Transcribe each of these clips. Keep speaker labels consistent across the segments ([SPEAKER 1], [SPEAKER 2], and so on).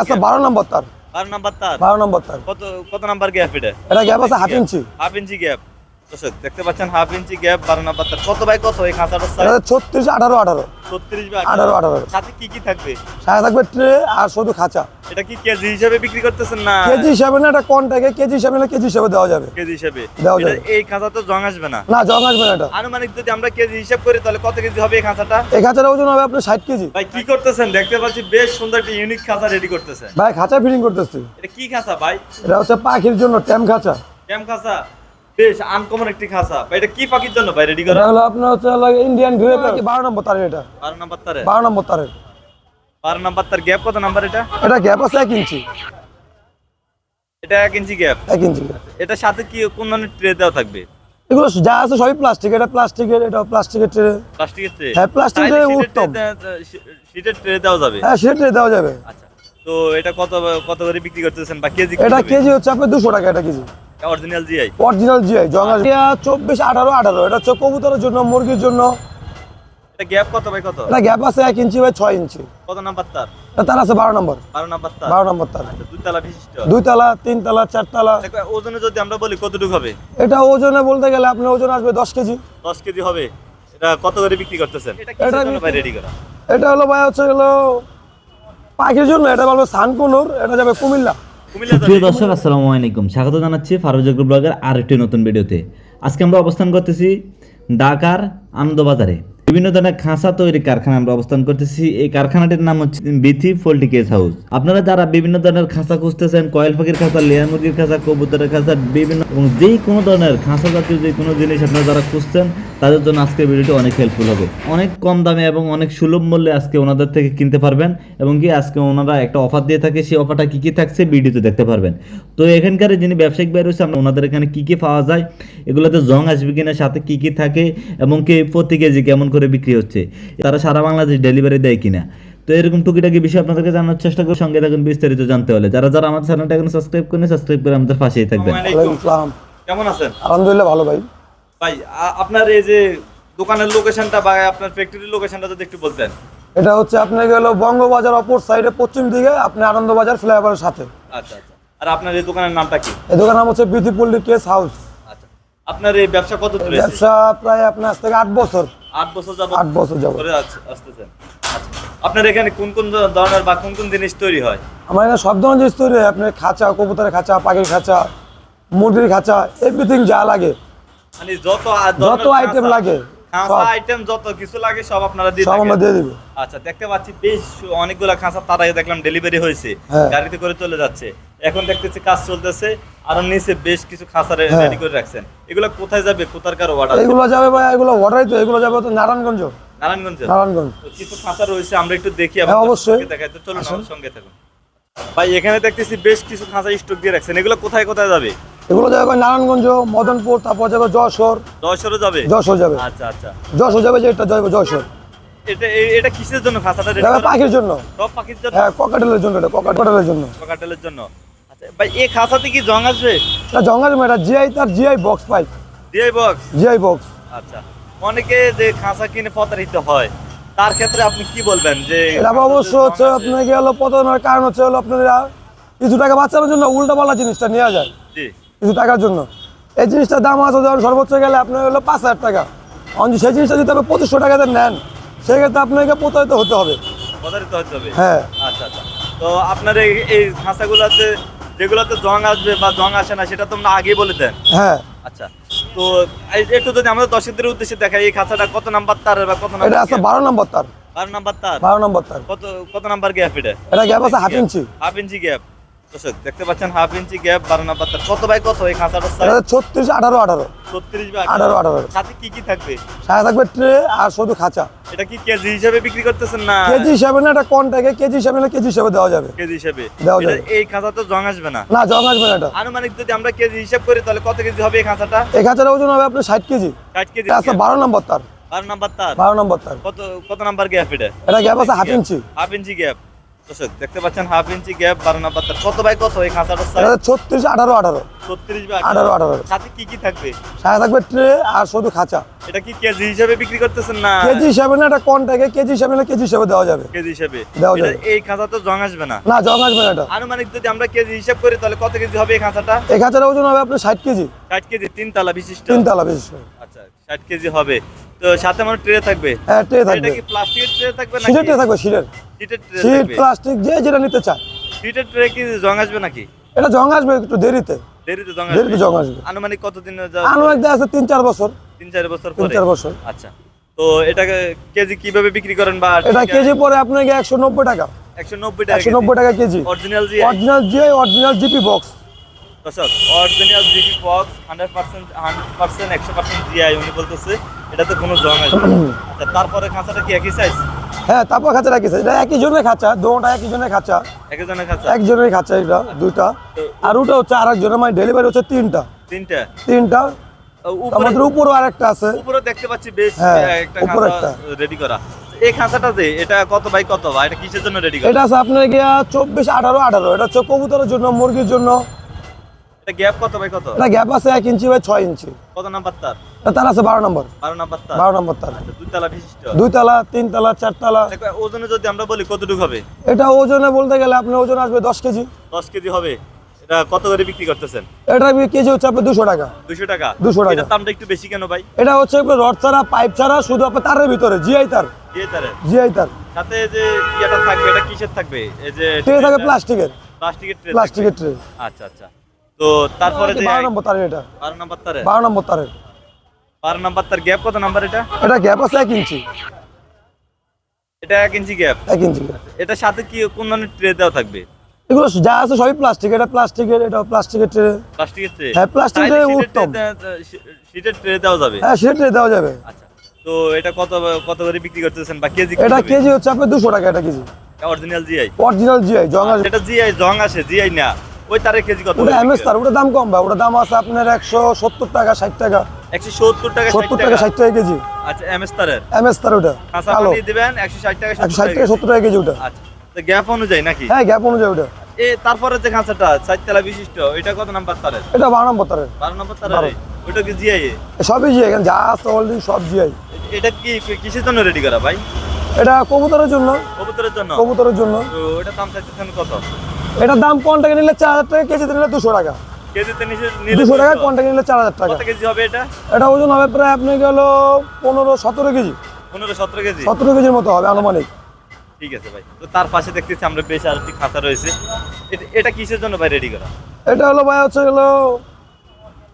[SPEAKER 1] আচ্ছা 12 নম্বর তার।
[SPEAKER 2] 12 নাম্বার তার।
[SPEAKER 1] 12 নম্বর তার।
[SPEAKER 2] কত কত নাম্বার গ্যাপ এটা?
[SPEAKER 1] এটা গ্যাপ আছে half inch.
[SPEAKER 2] Half inch gap. দর্শক দেখতে পাচ্ছেন হাফ ইঞ্চি গ্যাপ 12 নাম্বার তার। কত বাই কত এই খাঁচাটার সাইজ?
[SPEAKER 1] এটা 36 18 18
[SPEAKER 2] 36 বাই
[SPEAKER 1] 18 18
[SPEAKER 2] সাথে কি কি থাকবে?
[SPEAKER 1] সাথে থাকবে ট্রে আর শুধু খাঁচা।
[SPEAKER 2] এটা কি কেজি হিসেবে বিক্রি করতেছেন না
[SPEAKER 1] কেজি হিসাবে না, এটা কন্টাকে কেজি হিসাবে না, কেজি হিসাবে দেওয়া যাবে।
[SPEAKER 2] কেজি হিসেবে
[SPEAKER 1] দেওয়া যাবে।
[SPEAKER 2] এই খাঁচা তো জং আসবে না।
[SPEAKER 1] না জং আসবে না। এটা
[SPEAKER 2] আনুমানিক যদি আমরা কেজি হিসাব করি তাহলে কত কেজি হবে এই খাঁচাটা?
[SPEAKER 1] এই খাঁচার ওজন হবে আপনার 60 কেজি।
[SPEAKER 2] ভাই কি করতেছেন? দেখতে পাচ্ছি বেশ সুন্দর একটা ইউনিক খাঁচা রেডি করতেছেন।
[SPEAKER 1] ভাই খাঁচা ফিটিং করতেছি।
[SPEAKER 2] এটা কি খাঁচা ভাই?
[SPEAKER 1] এটা হচ্ছে পাখির জন্য ট্যাম খাঁচা।
[SPEAKER 2] ট্যাম খাঁচা। বেশ আনকমন একটি খাঁচা। ভাই এটা কি পাখির জন্য ভাই রেডি করা?
[SPEAKER 1] এটা হলো আপনার হচ্ছে ইন্ডিয়ান গ্রে পাখি 12 নম্বর তারের। এটা
[SPEAKER 2] 12 নাম্বার তারে।
[SPEAKER 1] 12 নম্বর তারের।
[SPEAKER 2] 12 নাম্বার তার গ্যাপ কত নাম্বার এটা?
[SPEAKER 1] এটা গ্যাপ আছে 1 ইঞ্চি।
[SPEAKER 2] এটা 1 ইঞ্চি গ্যাপ।
[SPEAKER 1] 1 ইঞ্চি।
[SPEAKER 2] এটা সাথে কি কোন ধরনের ট্রে দেওয়া থাকবে?
[SPEAKER 1] এগুলো যা আছে সবই প্লাস্টিক। এটা প্লাস্টিকের, এটা প্লাস্টিকের ট্রে।
[SPEAKER 2] প্লাস্টিকের ট্রে?
[SPEAKER 1] হ্যাঁ প্লাস্টিকের ট্রে উত্তম।
[SPEAKER 2] শীটের ট্রে দেওয়া যাবে?
[SPEAKER 1] হ্যাঁ সেটা ট্রে দেওয়া যাবে।
[SPEAKER 2] আচ্ছা। তো এটা কত কত করে বিক্রি করতেছেন বা কেজি?
[SPEAKER 1] এটা কেজি হচ্ছে আপনার 200 টাকা। এটা KG
[SPEAKER 2] original GI.
[SPEAKER 1] Original GI জঙ্গল 24 18 18। এটা হচ্ছে কবুতরের জন্য, মুরগির জন্য।
[SPEAKER 2] এটা গ্যাপ কত বাই কত?
[SPEAKER 1] এটা গ্যাপ আছে 1 ইঞ্চি বাই 6 ইঞ্চি।
[SPEAKER 2] কত নাম্বার তার?
[SPEAKER 1] এটা তার আছে 12 নম্বর।
[SPEAKER 2] 12 নাম্বার তার।
[SPEAKER 1] 12 নম্বর তার।
[SPEAKER 2] আচ্ছা দুই তলা বিশিষ্ট।
[SPEAKER 1] 2 তলা 3 তলা 4 তলা।
[SPEAKER 2] দেখো ওজনে যদি আমরা বলি কতটুকু হবে?
[SPEAKER 1] এটা ওজনে বলতে গেলে আপনার ওজন আসবে 10 কেজি।
[SPEAKER 2] 10 কেজি হবে। এটা কত করে বিক্রি করতেছেন? এটা কিসের জন্য ভাই রেডি করা?
[SPEAKER 1] এটা হলো ভাই হচ্ছে পাখির জন্য। এটা বলবো সানকুনুর। এটা যাবে কুমিল্লা।
[SPEAKER 2] কুমিল্লা
[SPEAKER 3] প্রিয় দর্শক আসসালামু আলাইকুম, স্বাগত জানাচ্ছি ফারুজ আগ্রো ব্লগের আরেকটি নতুন ভিডিওতে। আজকে আমরা অবস্থান করতেছি ঢাকার আনন্দবাজারে। বিভিন্ন ধরনের খাঁচা তৈরি কারখানা আমরা অবস্থান করতেছি। এই কারখানাটির নাম হচ্ছে বিথি পোল্ট্রি কেজ হাউস। আপনারা যারা বিভিন্ন ধরনের খাঁচা খুঁজতেছেন, কয়েল পাখির খাঁচা, লেয়ার মুরগির খাঁচা, কবুতরের খাঁচা, বিভিন্ন এবং যে কোনো ধরনের খাঁচা জাতীয় যে কোনো জিনিস আপনারা যারা খুঁজছেন তাদের জন্য আজকের ভিডিওটি অনেক হেল্পফুল হবে। অনেক কম দামে এবং অনেক সুলভ মূল্যে আজকে ওনাদের থেকে কিনতে পারবেন এবং কি আজকে ওনারা একটা অফার দিয়ে থাকে। সেই অফারটা কী কী থাকছে ভিডিওতে দেখতে পারবেন। তো এখানকার যিনি ব্যবসায়িক বাইরে রয়েছে, আমরা ওনাদের এখানে কী কী পাওয়া যায়, এগুলোতে জং আসবে কিনা, সাথে কী কী থাকে এবং কি প্রতি কেজি কেমন করে বিক্রি হচ্ছে, তারা সারা বাংলাদেশ ডেলিভারি দেয় কিনা, তো এরকম টুকিটাকি বিষয় আপনাদেরকে জানার চেষ্টা করি। সঙ্গে থাকুন বিস্তারিত জানতে হলে। যারা যারা আমাদের চ্যানেলটা এখন সাবস্ক্রাইব করেন, সাবস্ক্রাইব করে আমাদের পাশেই থাকবেন।
[SPEAKER 1] ওয়ালাইকুম আসসালাম।
[SPEAKER 2] কেমন আছেন?
[SPEAKER 1] আলহামদুলিল্লাহ ভালো ভাই।
[SPEAKER 2] ভাই আপনার এই যে দোকানের লোকেশনটা বা আপনার ফ্যাক্টরির লোকেশনটা যদি একটু বলতেন।
[SPEAKER 1] এটা হচ্ছে আপনার গেল বঙ্গবাজার অপর সাইডে পশ্চিম দিকে, আপনি আনন্দবাজার ফ্লাইওভারের সাথে।
[SPEAKER 2] আচ্ছা আচ্ছা। আর আপনার এই দোকানের নামটা কি?
[SPEAKER 1] এই দোকানের নাম হচ্ছে বিথি পোল্ট্রি কেজ হাউস।
[SPEAKER 2] আচ্ছা। আপনার এই ব্যবসা কত ধরে?
[SPEAKER 1] ব্যবসা প্রায় আপনার আজ থেকে 8 বছর।
[SPEAKER 2] 8 বছর যাবত?
[SPEAKER 1] 8 বছর যাবত
[SPEAKER 2] করে আসতেছেন। আচ্ছা। আপনার এখানে কোন কোন ধরনের বা কোন কোন জিনিস তৈরি হয়?
[SPEAKER 1] আমার এখানে সব ধরনের জিনিস তৈরি হয়। আপনার খাঁচা, কবুতরের খাঁচা, পাখির খাঁচা, মুরগির খাঁচা, এভরিথিং যা লাগে,
[SPEAKER 2] মানে যত
[SPEAKER 1] যত আইটেম লাগে,
[SPEAKER 2] খাঁচা আইটেম যত কিছু লাগে সব আপনারা দিয়ে
[SPEAKER 1] সব আমরা
[SPEAKER 2] থাকেন?
[SPEAKER 1] দিয়ে দিব।
[SPEAKER 2] আচ্ছা দেখতে পাচ্ছি বেশ অনেকগুলা খাঁচা তার আগে দেখলাম ডেলিভারি হয়েছে,
[SPEAKER 1] হ্যাঁ।
[SPEAKER 2] গাড়িতে করে চলে যাচ্ছে। এখন দেখতেছি কাজ চলতেছে আর নিচে বেশ কিছু খাঁচা
[SPEAKER 1] হ্যাঁ।
[SPEAKER 2] রেডি করে রাখছেন। এগুলো কোথায় যাবে? কোথার কারো অর্ডার?
[SPEAKER 1] এগুলো যাবে ভাই, এগুলো অর্ডারই তো। এগুলো যাবে তো নারায়ণগঞ্জ।
[SPEAKER 2] নারায়ণগঞ্জ।
[SPEAKER 1] নারায়ণগঞ্জ
[SPEAKER 2] তো কিছু খাঁচা রয়েছে, আমরা একটু দেখি।
[SPEAKER 1] হ্যাঁ, অবশ্যই।
[SPEAKER 2] দেখাই তো, চলুন আমার সঙ্গে থাকুন। ভাই এখানে দেখতেছি বেশ কিছু খাঁচা স্টক দিয়ে রাখছেন। এগুলো কোথায় কোথায় যাবে?
[SPEAKER 1] এগুলো যাবে ভাই নারায়ণগঞ্জ, মদনপুর, তারপর যাবে যশোর।
[SPEAKER 2] যশোরও যাবে?
[SPEAKER 1] যশোর যাবে।
[SPEAKER 2] আচ্ছা আচ্ছা।
[SPEAKER 1] যশোর যাবে, যেটা যাবে যশোর।
[SPEAKER 2] এটা কিসের জন্য খাঁচাটা রেডি
[SPEAKER 1] যাবে
[SPEAKER 2] করা?
[SPEAKER 1] পাখির জন্য।
[SPEAKER 2] সব পাখির জন্য?
[SPEAKER 1] হ্যাঁ ককাটেলের জন্য। এটা ককাটেলের জন্য।
[SPEAKER 2] কাকাটেলের জন্য। আচ্ছা ভাই এই খাঁচাতে কি জং আসবে?
[SPEAKER 1] এটা জঙ্গল এটা জিআই, তার GI box pipe.
[SPEAKER 2] DI box?
[SPEAKER 1] GI box.
[SPEAKER 2] আচ্ছা। অনেকে যে খাঁচা কিনে প্রতারিত হয়, তার ক্ষেত্রে আপনি কি বলবেন? যে
[SPEAKER 1] এটা অবশ্য হচ্ছে আপনাকে হলো প্রতারণার কারণ হচ্ছে হলো আপনারা কিছু টাকা বাঁচানোর জন্য উল্টা পাল্টা জিনিসটা নেওয়া যায়
[SPEAKER 2] জি
[SPEAKER 1] কিছু টাকার জন্য। এই জিনিসটার দাম আছে ধরুন সর্বোচ্চ গেলে আপনার হলো 5,000 টাকা। সেই জিনিসটা যদি আপনি 2500 টাকাতে নেন, সেক্ষেত্রে আপনাকে প্রতারিত হতে হবে।
[SPEAKER 2] প্রতারিত হতে হবে?
[SPEAKER 1] হ্যাঁ।
[SPEAKER 2] আচ্ছা আচ্ছা। তো আপনার এই খাঁচাগুলোতে যেগুলোতে জং আসবে বা জং আসে না সেটা তো আমরা আগেই বলে দেন।
[SPEAKER 1] হ্যাঁ।
[SPEAKER 2] আচ্ছা। তো একটু যদি আমাদের দর্শকদের উদ্দেশ্যে দেখাই, এই খাঁচাটা কত নাম্বার তার বা কত
[SPEAKER 1] এটা
[SPEAKER 2] নাম্বার?
[SPEAKER 1] আছে 12 নম্বর তার।
[SPEAKER 2] 12 নাম্বার তার।
[SPEAKER 1] 12 নম্বর তার।
[SPEAKER 2] কত কত নাম্বার গ্যাপ এটা?
[SPEAKER 1] এটা গ্যাপ আছে half inch.
[SPEAKER 2] Half inch gap. দর্শক দেখতে পাচ্ছেন হাফ ইঞ্চি গ্যাপ 12 নাম্বার তার। কত বাই কত এই খাঁচাটার সাইজ?
[SPEAKER 1] এটা 36 18 18।
[SPEAKER 2] 36 বাই
[SPEAKER 1] 18 18।
[SPEAKER 2] সাথে কি কি থাকবে?
[SPEAKER 1] সাথে থাকবে ট্রে আর শুধু খাঁচা।
[SPEAKER 2] এটা কি কেজি হিসেবে বিক্রি করতেছেন না
[SPEAKER 1] কেজি হিসাবে না, এটা কন্টাকে কেজি হিসাবে না, কেজি হিসাবে দেওয়া যাবে।
[SPEAKER 2] কেজি হিসেবে
[SPEAKER 1] দেওয়া যাবে।
[SPEAKER 2] এই খাঁচা তো জং আসবে না?
[SPEAKER 1] না জং আসবে না। এটা
[SPEAKER 2] আনুমানিক যদি আমরা কেজি হিসাব করি তাহলে কত কেজি হবে এই খাঁচাটা?
[SPEAKER 1] এই খাঁচার ওজন হবে আপনার 60 কেজি।
[SPEAKER 2] 60 কেজি।
[SPEAKER 1] এটা আছে 12 নম্বর তার।
[SPEAKER 2] 12 নাম্বার তার।
[SPEAKER 1] 12 নম্বর তার।
[SPEAKER 2] কত কত নাম্বার গ্যাপ এটা?
[SPEAKER 1] এটা গ্যাপ আছে half inch.
[SPEAKER 2] Half inch gap. দর্শক দেখতে পাচ্ছেন হাফ ইঞ্চি গ্যাপ 12 নাম্বার তার। কত বাই কত এই খাঁচাটার সাইজ?
[SPEAKER 1] এটা 36 18 18।
[SPEAKER 2] 36 বা
[SPEAKER 1] 18 18
[SPEAKER 2] সাথে কি কি থাকবে?
[SPEAKER 1] সাথে থাকবে ট্রে আর শুধু খাঁচা।
[SPEAKER 2] এটা কি কেজি হিসাবে বিক্রি করতেছেন না
[SPEAKER 1] কেজি হিসাবে না, এটা কন্টাকে কেজি হিসাবে না, কেজি হিসাবে দেওয়া যাবে।
[SPEAKER 2] কেজি হিসাবে
[SPEAKER 1] দেওয়া
[SPEAKER 2] এটা
[SPEAKER 1] যাবে।
[SPEAKER 2] এই খাঁচা তো জং আসবে না?
[SPEAKER 1] না, জং আসবে না এটা।
[SPEAKER 2] আনুমানিক যদি আমরা কেজি হিসাব করি তাহলে কত কেজি হবে এই খাঁচাটা?
[SPEAKER 1] এই খাঁচার ওজন হবে আপনার 60 কেজি।
[SPEAKER 2] 60 কেজি, 3 তলা বিশিষ্ট।
[SPEAKER 1] 3 তলা বিশিষ্ট।
[SPEAKER 2] আচ্ছা 60 কেজি হবে। তো সাথে আমার ট্রে থাকবে?
[SPEAKER 1] হ্যাঁ, ট্রে
[SPEAKER 2] এটা
[SPEAKER 1] থাকবে।
[SPEAKER 2] কি প্লাস্টিকের ট্রে থাকবে নাকি
[SPEAKER 1] শিটের ট্রে থাকবে, শিটের।
[SPEAKER 2] শীটের ট্রে
[SPEAKER 1] শিট,
[SPEAKER 2] থাকবে?
[SPEAKER 1] প্লাস্টিক যে যেটা নিতে চায়।
[SPEAKER 2] শীটের ট্রে কি জং আসবে নাকি?
[SPEAKER 1] এটা জং আসবে একটু দেরিতে।
[SPEAKER 2] দেরিতে জং
[SPEAKER 1] দেরিতে
[SPEAKER 2] আসবে?
[SPEAKER 1] জং আসবে।
[SPEAKER 2] আনুমানিক কতদিন
[SPEAKER 1] আনুমানিক দেখা আছে 3-4 বছর।
[SPEAKER 2] 3-4 বছর
[SPEAKER 1] 3-4
[SPEAKER 2] পরে?
[SPEAKER 1] বছর।
[SPEAKER 2] আচ্ছা। তো এটাকে কেজি কিভাবে বিক্রি করেন বা
[SPEAKER 1] এটা কেজি পরে আপনাকে 190 টাকা।
[SPEAKER 2] 190 টাকা
[SPEAKER 1] 190 টাকা KG.
[SPEAKER 2] Original G
[SPEAKER 1] original GI, original GP box.
[SPEAKER 2] দর্শক অরিজিনাল জিপি বক্স 100% 100% জিআই উনি বলতেছে এটাতে কোনো জং আসবে না। আচ্ছা তারপরে খাঁচাটা কি একই সাইজ?
[SPEAKER 1] হ্যাঁ, তারপর খাঁচা রাখিছে। এটা একই জনের খাঁচা, দুটোটা একই জনের খাঁচা।
[SPEAKER 2] একজনের খাঁচা?
[SPEAKER 1] একজনের খাঁচা এটা, দুইটা। আর ওটা হচ্ছে আরেকজনের, মানে ডেলিভারি হচ্ছে তিনটা।
[SPEAKER 2] তিনটা? উপরে
[SPEAKER 1] আমাদের উপরও আরেকটা আছে।
[SPEAKER 2] উপরে দেখতে পাচ্ছি বেশ
[SPEAKER 1] হ্যাঁ,
[SPEAKER 2] একটা
[SPEAKER 1] উপরে
[SPEAKER 2] খাঁচা
[SPEAKER 1] একটা।
[SPEAKER 2] রেডি করা। এই খাঁচাটা যে এটা কত বাই কত বা এটা কিসের জন্য রেডি করা?
[SPEAKER 1] এটা আছে আপনার গিয়া 24-18-18। এটা হচ্ছে কবুতরের জন্য, মুরগির জন্য।
[SPEAKER 2] এটা গ্যাপ কত বাই কত?
[SPEAKER 1] এটা গ্যাপ আছে 1 ইঞ্চি বাই 6 ইঞ্চি।
[SPEAKER 2] কত নাম্বার তার?
[SPEAKER 1] তার আছে 12 নম্বর।
[SPEAKER 2] 12 নাম্বার তার?
[SPEAKER 1] 12 নম্বর তার।
[SPEAKER 2] আচ্ছা দুই তলা বিশিষ্ট?
[SPEAKER 1] 2 তলা, 3 তলা, 4 তলা।
[SPEAKER 2] এটা ওজনে যদি আমরা বলি কতটুকু হবে?
[SPEAKER 1] এটা ওজনে বলতে গেলে আপনার ওজন আসবে 10 কেজি।
[SPEAKER 2] 10 কেজি হবে। এটা কত করে বিক্রি করতেছেন?
[SPEAKER 1] এটা কেজি হচ্ছে আপনার 200 টাকা।
[SPEAKER 2] 200 টাকা?
[SPEAKER 1] 200 টাকা।
[SPEAKER 2] এটার দামটা একটু বেশি কেন ভাই?
[SPEAKER 1] এটা হচ্ছে আপনার রড ছাড়া, পাইপ ছাড়া, শুধু আপনার তারের ভিতরে জিআই তার।
[SPEAKER 2] দিয়ে তারে
[SPEAKER 1] জিআই তার।
[SPEAKER 2] সাথে যে ইয়েটা থাকবে এটা কিসের থাকবে? এই যে
[SPEAKER 1] ট্রে থাকে প্লাস্টিকের।
[SPEAKER 2] প্লাস্টিকের ট্রে?
[SPEAKER 1] প্লাস্টিকের ট্রে।
[SPEAKER 2] আচ্ছা আচ্ছা। তো তারপরে যে
[SPEAKER 1] 12 নম্বর তারের এটা।
[SPEAKER 2] 12 নাম্বার তারে?
[SPEAKER 1] 12 নম্বর তারের।
[SPEAKER 2] 12 নাম্বার তার গ্যাপ কত নাম্বার এটা?
[SPEAKER 1] এটা গ্যাপ আছে 1 ইঞ্চি।
[SPEAKER 2] এটা 1 ইঞ্চি গ্যাপ।
[SPEAKER 1] 1 ইঞ্চি গ্যাপ।
[SPEAKER 2] এটা সাথে কি কোন ধরনের ট্রে দেওয়া থাকবে?
[SPEAKER 1] এগুলো যা আছে সবই প্লাস্টিক। এটা প্লাস্টিকের, এটা প্লাস্টিকের ট্রে।
[SPEAKER 2] প্লাস্টিকের ট্রে?
[SPEAKER 1] হ্যাঁ, প্লাস্টিকের ট্রে উত্তম।
[SPEAKER 2] শীটের ট্রে দেওয়া যাবে?
[SPEAKER 1] হ্যাঁ, সেটা ট্রে দেওয়া যাবে।
[SPEAKER 2] আচ্ছা। তো এটা কত কত করে বিক্রি করতেছেন বা কেজি?
[SPEAKER 1] এটা কেজি হচ্ছে আপনার 200 টাকা। এটা KG
[SPEAKER 2] original GI?
[SPEAKER 1] Original GI জং আসবে।
[SPEAKER 2] এটা জিআই জং আসে, জিআই না। ওই তারে কেজি কত?
[SPEAKER 1] ওটা এমএস তার, ওটা দাম কম ভাই। ওটা দাম আছে আপনার 170 টাকা, 60 টাকা।
[SPEAKER 2] 170 টাকা
[SPEAKER 1] 70 টাকা, 60 টাকা কেজি।
[SPEAKER 2] আচ্ছা এমএস তারের
[SPEAKER 1] এমএস তার ওটা
[SPEAKER 2] কাঁচা
[SPEAKER 1] কালো।
[SPEAKER 2] পানি দিবেন 160 টাকা
[SPEAKER 1] 160 টাকা, 70 টাকা কেজি ওটা।
[SPEAKER 2] আচ্ছা। তো গ্যাপ অনুযায়ী নাকি?
[SPEAKER 1] হ্যাঁ, গ্যাপ অনুযায়ী ওটা।
[SPEAKER 2] তারপরে যে খাঁচাটা 4 তলা বিশিষ্ট এটা কত নাম্বার তারের?
[SPEAKER 1] এটা 12 নম্বর তারের।
[SPEAKER 2] 12 নাম্বার তারের? ওটা কি জিআই?
[SPEAKER 1] সবই জিআই, এখানে যা আছে অলরেডি সব জিআই।
[SPEAKER 2] এটা কি কিসের জন্য রেডি করা ভাই?
[SPEAKER 1] এটা কবুতরের জন্য।
[SPEAKER 2] কবুতরের জন্য?
[SPEAKER 1] কবুতরের জন্য।
[SPEAKER 2] তো এটা দাম চাইতেছেন কত?
[SPEAKER 1] এটার দাম কন্টাকে নিলে 4000 টাকা, কেজিতে নিলে 200 টাকা।
[SPEAKER 2] কেজিতে নিলে
[SPEAKER 1] 200 টাকা, কন্টাকে নিলে 4000 টাকা।
[SPEAKER 2] কত কেজি হবে এটা?
[SPEAKER 1] এটা ওজন হবে প্রায় আপনাকে হলো 15-17 কেজি।
[SPEAKER 2] 15-17 কেজি?
[SPEAKER 1] 17 কেজির মতো হবে আনুমানিক।
[SPEAKER 2] ঠিক আছে ভাই। তো তার পাশে দেখতেছি আমরা বেশ আরেকটি খাঁচা রয়েছে। এটা কিসের জন্য ভাই রেডি করা?
[SPEAKER 1] এটা হলো ভাই হচ্ছে হলো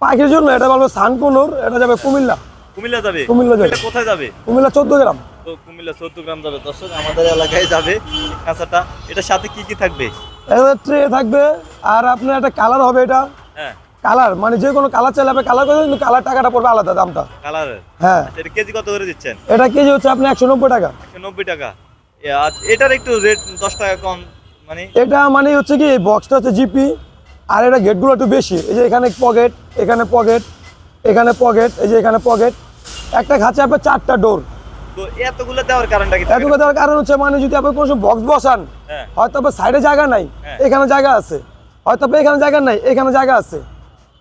[SPEAKER 1] পাখির জন্য। এটা বলবো সানকুনুর। এটা যাবে কুমিল্লা।
[SPEAKER 2] কুমিল্লা যাবে?
[SPEAKER 1] কুমিল্লা যাবে।
[SPEAKER 2] এটা কোথায় যাবে?
[SPEAKER 1] কুমিল্লা 14 গ্রাম।
[SPEAKER 2] তো কুমিল্লা 14 গ্রাম যাবে। দর্শক আমাদের এলাকায় যাবে খাঁচাটা। এটার সাথে কি কি থাকবে?
[SPEAKER 1] এটা ট্রে থাকবে আর আপনার একটা কালার হবে। এটা
[SPEAKER 2] হ্যাঁ
[SPEAKER 1] কালার, মানে যে কোনো কালার চাইলে আপনি কালার করে, কিন্তু কালার টাকাটা পড়বে আলাদা দামটা।
[SPEAKER 2] কালারের?
[SPEAKER 1] হ্যাঁ।
[SPEAKER 2] আচ্ছা, এটা কেজি কত করে দিচ্ছেন?
[SPEAKER 1] এটা কেজি হচ্ছে আপনি 190 টাকা।
[SPEAKER 2] 190 টাকা? এটার একটু রেট 10 টাকা কম মানে?
[SPEAKER 1] এটা মানে হচ্ছে কি বক্সটা হচ্ছে জিপি, আর এটা গেটগুলো একটু বেশি। এই যে এখানে পকেট, এখানে পকেট, এখানে পকেট, এই যে এখানে পকেট। একটা খাঁচা আপনার 4টা ডোর।
[SPEAKER 2] তো এতগুলো দেওয়ার কারণটা কি?
[SPEAKER 1] এতগুলো দেওয়ার কারণ হচ্ছে মানে যদি আপনি কোনো বক্স বসান,
[SPEAKER 2] হ্যাঁ
[SPEAKER 1] হয়তো আপনার সাইডে জায়গা নাই,
[SPEAKER 2] হ্যাঁ।
[SPEAKER 1] এখানে জায়গা আছে। হয়তো আপনার এখানে জায়গা নাই, এখানে জায়গা আছে।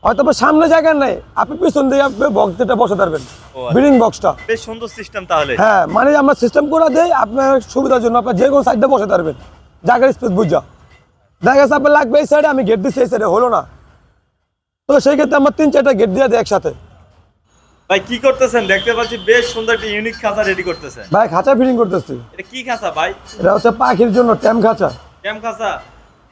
[SPEAKER 1] হয়তো আপনার সামনে জায়গা নাই, আপনি পিছন দিয়ে আপনি বক্স যেটা বসাতে পারবেন,
[SPEAKER 2] আচ্ছা।
[SPEAKER 1] বিল্ডিং বক্সটা।
[SPEAKER 2] বেশ সুন্দর সিস্টেম তাহলে।
[SPEAKER 1] হ্যাঁ, মানে আমরা সিস্টেম করে দেই আপনার সুবিধার জন্য। আপনার যে কোনো সাইডে বসাতে পারবেন, জায়গার স্পেস বুঝা। দেখা গেছে আপনার লাগবে এই সাইডে, আমি গেট দিচ্ছি এই সাইডে, হলো না। তো সেই ক্ষেত্রে আমার 3-4টা গেট দিয়ে দেয় একসাথে।
[SPEAKER 2] ভাই কি করতেছেন? দেখতে পাচ্ছি বেশ সুন্দর একটা ইউনিক খাঁচা রেডি করতেছেন।
[SPEAKER 1] ভাই খাঁচা ফিটিং করতেছি।
[SPEAKER 2] এটা কি খাঁচা ভাই?
[SPEAKER 1] এটা হচ্ছে পাখির জন্য ট্যাম খাঁচা।
[SPEAKER 2] ক্যাম খাঁচা?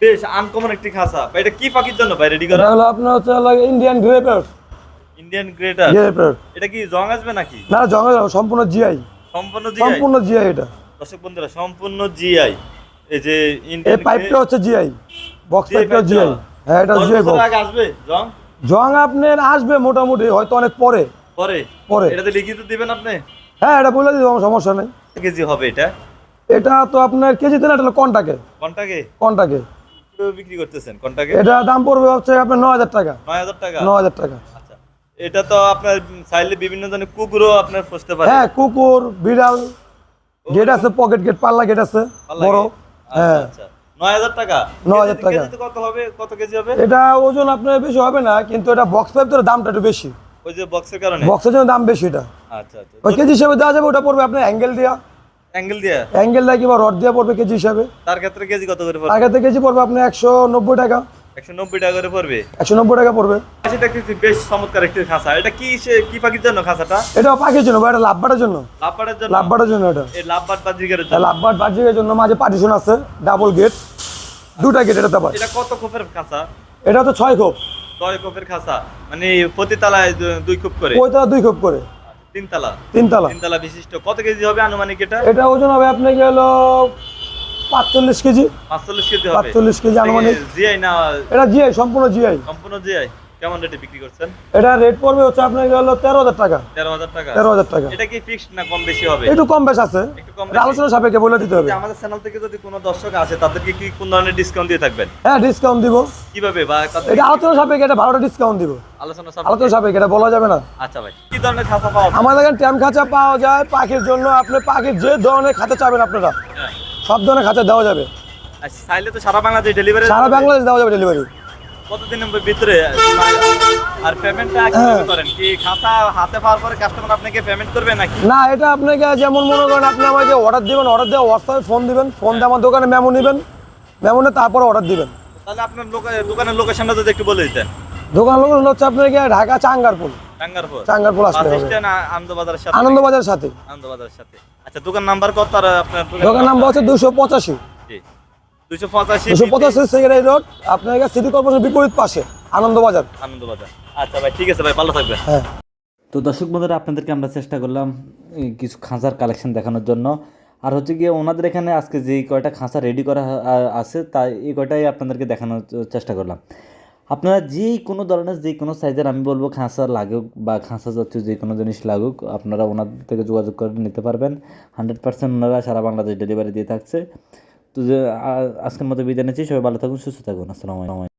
[SPEAKER 2] বেশ আনকমন একটি খাঁচা। ভাই এটা কি পাখির জন্য ভাই রেডি করা?
[SPEAKER 1] এটা হলো আপনার হচ্ছে Indian grey parrot.
[SPEAKER 2] Indian greater?
[SPEAKER 1] Grey parrot.
[SPEAKER 2] এটা কি জং আসবে নাকি?
[SPEAKER 1] না, জঙ্গল সম্পূর্ণ জিআই।
[SPEAKER 2] সম্পূর্ণ জিআই?
[SPEAKER 1] সম্পূর্ণ জিআই এটা।
[SPEAKER 2] দর্শক বন্ধুরা সম্পূর্ণ জিআই। এই যে
[SPEAKER 1] এই
[SPEAKER 2] ইন্ডিয়ান
[SPEAKER 1] পাইপটা হচ্ছে জিআই, বক্স
[SPEAKER 2] GI
[SPEAKER 1] পাইপটা
[SPEAKER 2] পাইপটা?
[SPEAKER 1] জিআই। হ্যাঁ, এটা জিআই বক্স।
[SPEAKER 2] আগে আসবে জং?
[SPEAKER 1] জং আপনার আসবে মোটামুটি, হয়তো অনেক পরে।
[SPEAKER 2] পরে?
[SPEAKER 1] পরে।
[SPEAKER 2] এটাতে লিখিত দিবেন আপনি?
[SPEAKER 1] হ্যাঁ, এটা বলে দিই, সমস্যা নেই।
[SPEAKER 2] কেজি হবে এটা?
[SPEAKER 1] এটা তো আপনার কেজিতে না, এটা হলো কন্টাকে।
[SPEAKER 2] কোনটাকে?
[SPEAKER 1] কন্টাকে
[SPEAKER 2] কিভাবে বিক্রি করতেছেন কোনটাকে?
[SPEAKER 1] এটা দাম পড়বে হচ্ছে আপনার 9000 টাকা।
[SPEAKER 2] 9000 টাকা?
[SPEAKER 1] 9000 টাকা।
[SPEAKER 2] আচ্ছা। এটা তো আপনার চাইলে বিভিন্ন ধরনের কুকুরও আপনার পুষতে পারে।
[SPEAKER 1] হ্যাঁ, কুকুর, বিড়াল, গেট আছে, পকেট গেট, পাল্লা গেট আছে
[SPEAKER 2] পাল্লা
[SPEAKER 1] বড়।
[SPEAKER 2] গেট? আচ্ছা,
[SPEAKER 1] হ্যাঁ,
[SPEAKER 2] আচ্ছা। 9,000 টাকা।
[SPEAKER 1] 9,000 টাকা।
[SPEAKER 2] কেজিতে কত হবে, কত কেজি হবে?
[SPEAKER 1] এটা ওজন আপনার বেশি হবে না, কিন্তু এটা বক্স পাইপ তো দামটা একটু বেশি।
[SPEAKER 2] ওই যে বক্সের কারণে।
[SPEAKER 1] বক্সের জন্য দাম বেশি এটা।
[SPEAKER 2] আচ্ছা আচ্ছা।
[SPEAKER 1] ওই কেজি হিসাবে দেওয়া যাবে, ওটা পড়বে আপনার অ্যাঙ্গেল দিয়া।
[SPEAKER 2] অ্যাঙ্গেল দিয়ে
[SPEAKER 1] অ্যাঙ্গেল দিয়ে কিংবা রড দিয়ে পড়বে কেজি হিসাবে।
[SPEAKER 2] তার ক্ষেত্রে কেজি কত করে পড়বে?
[SPEAKER 1] আগে থেকে কেজি পড়বে আপনার 190 টাকা।
[SPEAKER 2] 190 টাকা করে পড়বে।
[SPEAKER 1] 190 টাকা পড়বে।
[SPEAKER 2] সেটা দেখতেছি বেশ চমৎকার একটি খাঁচা। এটা কি পাখির জন্য খাঁচাটা?
[SPEAKER 1] এটা পাখির জন্য বা এটা লাভবাটের জন্য।
[SPEAKER 2] লাভবাটের জন্য।
[SPEAKER 1] লাভবাটের জন্য এটা।
[SPEAKER 2] এই লাভবাট বাজিকারের জন্য।
[SPEAKER 1] লাভবাট বাজিকের জন্য মাঝে পার্টিশন আছে, ডাবল গেট, দুটা গেট এটাতে পারে।
[SPEAKER 2] এটা কত খোপের খাঁচা?
[SPEAKER 1] এটা তো 6 খোপ।
[SPEAKER 2] 6 খোপের খাঁচা, মানে প্রতি তলায় 2 খোপ করে।
[SPEAKER 1] ওইটা 2 খোপ করে।
[SPEAKER 2] 3 তলা।
[SPEAKER 1] 3 তলা।
[SPEAKER 2] 3 তলা বিশিষ্ট। কত কেজি হবে আনুমানিক এটা?
[SPEAKER 1] এটা ওজন হবে আপনার হলো 45 কেজি।
[SPEAKER 2] 45 কেজি হবে।
[SPEAKER 1] 45 কেজি আনুমানিক।
[SPEAKER 2] জিআই না?
[SPEAKER 1] এটা জিআই, সম্পূর্ণ জিআই।
[SPEAKER 2] সম্পূর্ণ জিআই। কেমন রেটে বিক্রি করছেন?
[SPEAKER 1] এটা রেট পড়বে হচ্ছে আপনার হলো 13,000 টাকা।
[SPEAKER 2] 13,000 টাকা।
[SPEAKER 1] 13,000 টাকা।
[SPEAKER 2] এটা কি ফিক্সড না কম বেশি হবে?
[SPEAKER 1] একটু কম বেশ আছে,
[SPEAKER 2] একটু কম
[SPEAKER 1] এটা আলোচনা সাপেক্ষে বলে দিতে হবে।
[SPEAKER 2] যে আমাদের চ্যানেল থেকে যদি কোনো দর্শক আসে তাদেরকে কি কোন ধরনের ডিসকাউন্ট দিয়ে থাকবেন?
[SPEAKER 1] হ্যাঁ, ডিসকাউন্ট দিব।
[SPEAKER 2] কিভাবে বা তাদের
[SPEAKER 1] এটা আলোচনা সাপেক্ষে, এটা 12টা ডিসকাউন্ট দিব।
[SPEAKER 2] আলোচনা
[SPEAKER 1] আলোচনা সাপেক্ষে, এটা বলা যাবে না।
[SPEAKER 2] আচ্ছা ভাই, কি ধরনের খাঁচা পাওয়া যায়?
[SPEAKER 1] আমাদের এখানে ট্যাম খাঁচা পাওয়া যায় পাখির জন্য। আপনি পাখির যে ধরনের খাঁচা চাবেন আপনারা,
[SPEAKER 2] হ্যাঁ।
[SPEAKER 1] সব ধরনের খাঁচা দেওয়া যাবে।
[SPEAKER 2] আচ্ছা, চাইলে তো সারা বাংলাদেশ ডেলিভারি।
[SPEAKER 1] সারা বাংলাদেশ দেওয়া যাবে ডেলিভারি।
[SPEAKER 2] কতদিনের ভিতরে? আর পেমেন্টটা কিভাবে করেন? কি খাঁচা হাতে পাওয়ার পরে কাস্টমার আপনাকে পেমেন্ট করবে নাকি?
[SPEAKER 1] না, এটা আপনাকে যেমন মনে করেন, আপনি আমাকে অর্ডার দিবেন, অর্ডার দেওয়া হোয়াটসঅ্যাপে ফোন দিবেন, ফোন দিয়ে আমার দোকানে মেমো নেবেন, মেমো নিয়ে তারপরে অর্ডার দিবেন।
[SPEAKER 2] তাহলে আপনার দোকানের লোকেশনটা যদি একটু বলে দিতেন।
[SPEAKER 1] দোকান লোকেশন হচ্ছে আপনাকে ঢাকা চাঙ্গারপুল।
[SPEAKER 2] টাঙ্গারপুর।
[SPEAKER 1] চাঙ্গারপুর আসলে
[SPEAKER 2] বাস
[SPEAKER 1] হবে।
[SPEAKER 2] স্ট্যান্ড আনন্দবাজারের সাথে।
[SPEAKER 1] আনন্দবাজারের সাথে।
[SPEAKER 2] আনন্দবাজারের সাথে। আচ্ছা, দোকান নাম্বার কত? আর আপনার
[SPEAKER 1] দোকান নাম্বার হচ্ছে 285।
[SPEAKER 2] জি। 285
[SPEAKER 1] 285 সেক্রেটারি রোড, আপনার সিটি কর্পোরেশনের বিপরীত পাশে, আনন্দবাজার।
[SPEAKER 2] আনন্দবাজার। আচ্ছা ভাই, ঠিক আছে ভাই, ভালো থাকবেন।
[SPEAKER 1] হ্যাঁ।
[SPEAKER 3] তো দর্শক বন্ধুরা, আপনাদেরকে আমরা চেষ্টা করলাম এই কিছু খাঁচার কালেকশন দেখানোর জন্য। আর হচ্ছে গিয়ে ওনাদের এখানে আজকে যেই কয়টা খাঁচা রেডি করা আছে তাই এই কয়টাই আপনাদেরকে দেখানোর চেষ্টা করলাম। আপনারা যে কোনো ধরনের যে কোনো সাইজের, আমি বলবো খাঁচা লাগুক বা খাঁচা জাতীয় যে কোনো জিনিস লাগুক, আপনারা ওনাদের থেকে যোগাযোগ করে নিতে পারবেন। 100% ওনারা সারা বাংলাদেশ ডেলিভারি দিয়ে থাকছে। তো আজকের মতো বিদায় নিচ্ছি। সবাই ভালো থাকুন, সুস্থ থাকুন। আসসালামু আলাইকুম।